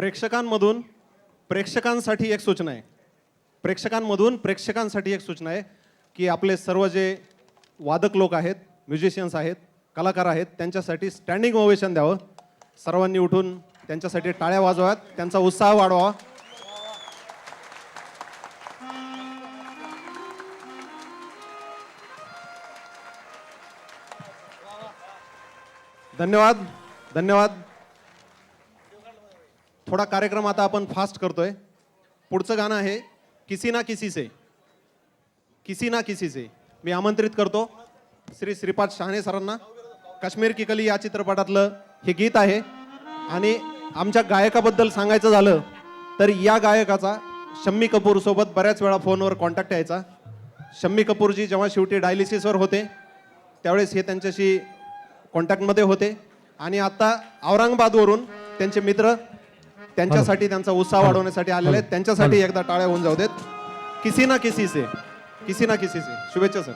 प्रेक्षकांमधून प्रेक्षकांसाठी एक सूचना आहे. प्रेक्षकांसाठी एक सूचना आहे की आपले सर्व जे वादक लोक आहेत, म्युझिशियन्स आहेत, कलाकार आहेत, त्यांच्यासाठी स्टँडिंग ओवेशन द्यावं. सर्वांनी उठून त्यांच्यासाठी टाळ्या वाजवाव्यात, त्यांचा उत्साह वाढवावा. धन्यवाद धन्यवाद. थोडा कार्यक्रम आता आपण फास्ट करतोय. पुढचं गाणं आहे किसी ना किसी से. किसी ना किसी से मी आमंत्रित करतो श्री श्रीपाद शहाणे सरांना. काश्मीर की कली या चित्रपटातलं हे गीत आहे. आणि आमच्या गायकाबद्दल सांगायचं झालं तर या गायकाचा शम्मी कपूर सोबत बऱ्याच वेळा फोनवर कॉन्टॅक्ट यायचा. शम्मी कपूरजी जेव्हा शेवटी डायलिसिसवर होते त्यावेळेस हे त्यांच्याशी कॉन्टॅक्टमध्ये होते. आणि आता औरंगाबादवरून त्यांचे मित्र त्यांच्यासाठी त्यांचा उत्साह वाढवण्यासाठी आलेले आहेत. त्यांच्यासाठी एकदा टाळ्या होऊन जाऊ देत. किसी ना किसी से शुभेच्छा सर.